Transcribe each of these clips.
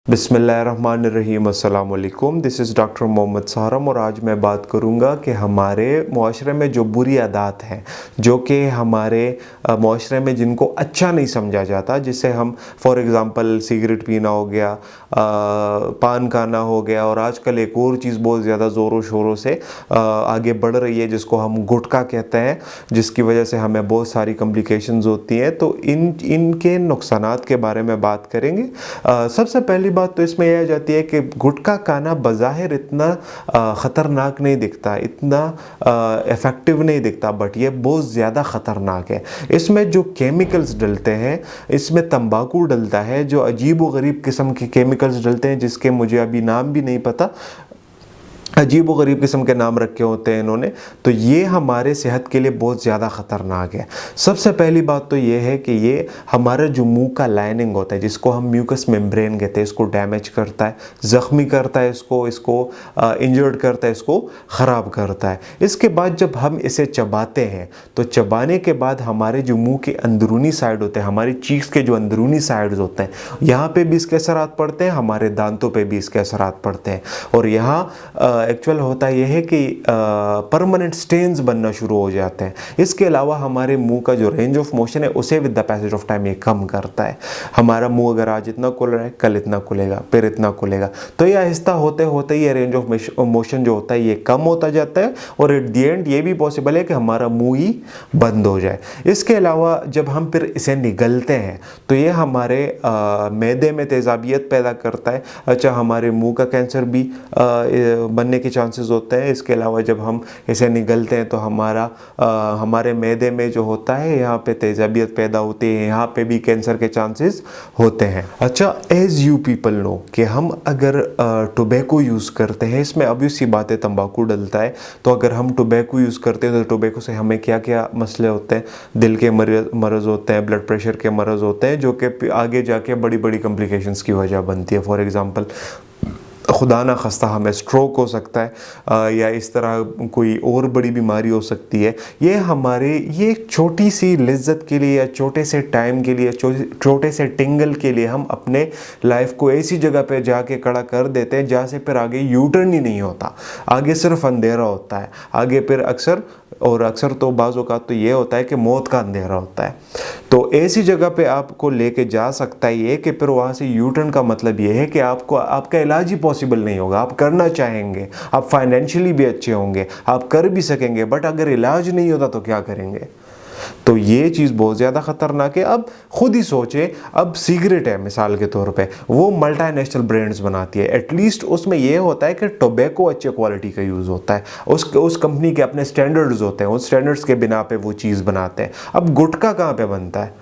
बिस्मिल्लाहिर्रहमानिर्रहीम अस्सलाम वालेकुम। दिस इज़ डॉक्टर मोहम्मद सहरम और आज मैं बात करूँगा कि हमारे मुआशरे में जो बुरी आदत हैं जो कि हमारे मुआशरे में जिनको अच्छा नहीं समझा जाता, जिसे हम फॉर एग्ज़ाम्पल सिगरेट पीना हो गया, पान खाना हो गया, और आजकल एक और चीज़ बहुत ज़्यादा ज़ोरों शोरों से आगे बढ़ रही है जिसको हम गुटखा कहते हैं, जिसकी वजह से हमें बहुत सारी कॉम्प्लिकेशंस होती हैं। तो इनके नुकसानात के बारे में बात करेंगे। सबसे पहली बात तो इसमें यह आ जाती है कि गुटखा खाना बज़ाहिर इतना ख़तरनाक नहीं दिखता, इतना इफ़ेक्टिव नहीं दिखता, बट ये बहुत ज़्यादा ख़तरनाक है। इसमें जो केमिकल्स डलते हैं, इसमें तंबाकू डलता है, जो अजीब व गरीब किस्म के केमिकल्स डलते हैं जिसके मुझे अभी नाम भी नहीं पता, अजीब व गरीब किस्म के नाम रखे होते हैं इन्होंने। तो ये हमारे सेहत के लिए बहुत ज़्यादा ख़तरनाक है। सबसे पहली बात तो ये है कि ये हमारा जो मुंह का लाइनिंग होता है, जिसको हम म्यूकस मेम्ब्रेन कहते हैं, इसको डैमेज करता है, ज़ख्मी करता है, इसको इंजर्ड करता है, इसको ख़राब करता है। इसके बाद जब हम इसे चबाते हैं तो चबाने के बाद हमारे जो मुँह के अंदरूनी साइड होते हैं, हमारी चीक्स के जो अंदरूनी साइड्स होते हैं, यहाँ पर भी इसके असरात पड़ते हैं, हमारे दांतों पर भी इसके असरात पड़ते हैं। और यहाँ एक्चुअल होता यह है कि परमानेंट स्टेन्स बनना शुरू हो जाते हैं। इसके अलावा हमारे मुंह का जो रेंज ऑफ मोशन है उसे with the passage of time ये कम करता है। हमारा मुंह अगर आज इतना खुल रहा है, कल इतना खुलेगा, फिर इतना खुलेगा, तो ये आहिस्ता होते होते ये रेंज ऑफ मोशन जो होता है ये कम होता जाता है, और एट दी एंड ये भी पॉसिबल है कि हमारा मुँह ही बंद हो जाए। इसके अलावा जब हम फिर इसे निगलते हैं तो ये हमारे मैदे में तेज़ाबियत पैदा करता है। अच्छा, हमारे मुँह का कैंसर भी बनने के चांसेस होते हैं। इसके अलावा जब हम इसे निगलते हैं तो हमारे मैदे में जो होता है यहाँ पे तेज़ाबियत पैदा होती है, यहाँ पे भी कैंसर के चांसेस होते हैं। अच्छा, एज यू पीपल नो कि हम अगर टोबैको यूज़ करते हैं, इसमें ऑब्वियस सी बात है तंबाकू डलता है, तो अगर हम टोबैको यूज़ करते हैं तो टोबैको से हमें क्या क्या मसले होते हैं, दिल के मरज़ होते हैं, ब्लड प्रेशर के मरज़ होते हैं, जो कि आगे जाके बड़ी बड़ी कॉम्प्लिकेशंस की वजह बनती है। फॉर एग्ज़ाम्पल खुदा ना ख़स्ता हमें स्ट्रोक हो सकता है, या इस तरह कोई और बड़ी बीमारी हो सकती है। ये छोटी सी लिज्जत के लिए या छोटे से टाइम के लिए, छोटे से टिंगल के लिए हम अपने लाइफ को ऐसी जगह पे जाके खड़ा कर देते हैं जहाँ से फिर आगे यू टर्न ही नहीं होता, आगे सिर्फ अंधेरा होता है। आगे फिर अक्सर तो बाज़ औक़ात तो ये होता है कि मौत का अंधेरा होता है। तो ऐसी जगह पे आपको लेके जा सकता है ये कि फिर वहाँ से यू टर्न का मतलब ये है कि आपका इलाज ही पॉसिबल नहीं होगा। आप करना चाहेंगे, आप फाइनेंशियली भी अच्छे होंगे, आप कर भी सकेंगे, बट अगर इलाज नहीं होता तो क्या करेंगे? तो ये चीज़ बहुत ज़्यादा ख़तरनाक है। अब खुद ही सोचें, अब सिगरेट है मिसाल के तौर पे, वो मल्टीनेशनल ब्रांड्स बनाती है, एटलीस्ट उसमें ये होता है कि टोबैको अच्छे क्वालिटी का यूज़ होता है, उस कंपनी के अपने स्टैंडर्ड्स होते हैं, उस स्टैंडर्ड्स के बिना पे वो चीज़ बनाते हैं। अब गुटखा कहाँ पे बनता है?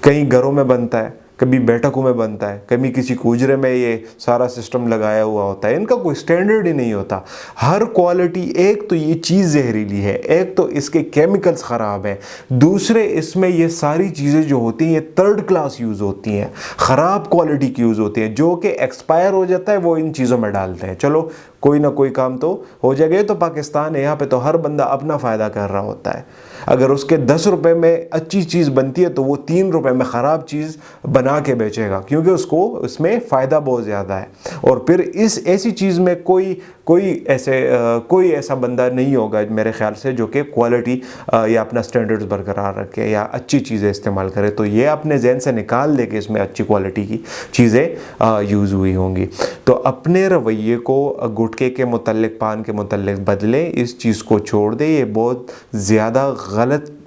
कई घरों में बनता है, कभी बैठकों में बनता है, कभी किसी कूजरे में ये सारा सिस्टम लगाया हुआ होता है। इनका कोई स्टैंडर्ड ही नहीं होता। हर क्वालिटी, एक तो ये चीज़ जहरीली है, एक तो इसके केमिकल्स ख़राब हैं, दूसरे इसमें ये सारी चीज़ें जो होती हैं ये थर्ड क्लास यूज़ होती हैं, ख़राब क्वालिटी की यूज़ होती हैं, जो कि एक्सपायर हो जाता है वो इन चीज़ों में डालते हैं। चलो कोई ना कोई काम तो हो जाएगा। ये तो पाकिस्तान है, यहाँ पे तो हर बंदा अपना फ़ायदा कर रहा होता है। अगर उसके 10 रुपए में अच्छी चीज़ बनती है तो वो 3 रुपए में ख़राब चीज़ बना के बेचेगा, क्योंकि उसको उसमें फ़ायदा बहुत ज़्यादा है। और फिर इस ऐसी चीज़ में कोई ऐसा बंदा नहीं होगा मेरे ख्याल से जो कि क्वालिटी या अपना स्टैंडर्ड्स बरकरार रखे या अच्छी चीज़ें इस्तेमाल करे। तो ये अपने जहन से निकाल दे कि इसमें अच्छी क्वालिटी की चीज़ें यूज़ हुई होंगी। तो अपने रवैये को गुटखे के मुतल्लिक, पान के मुतल्लिक बदलें, इस चीज़ को छोड़ दें। ये बहुत ज़्यादा गलत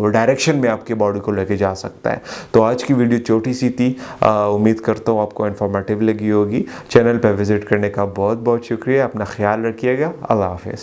डायरेक्शन में आपकी बॉडी को लेके जा सकता है। तो आज की वीडियो छोटी सी थी, उम्मीद करता हूँ आपको इन्फॉर्मेटिव लगी होगी। चैनल पर विज़िट करने का बहुत बहुत शुक्रिया। अपना ख्याल रखिएगा। अल्लाह हाफ़िज़।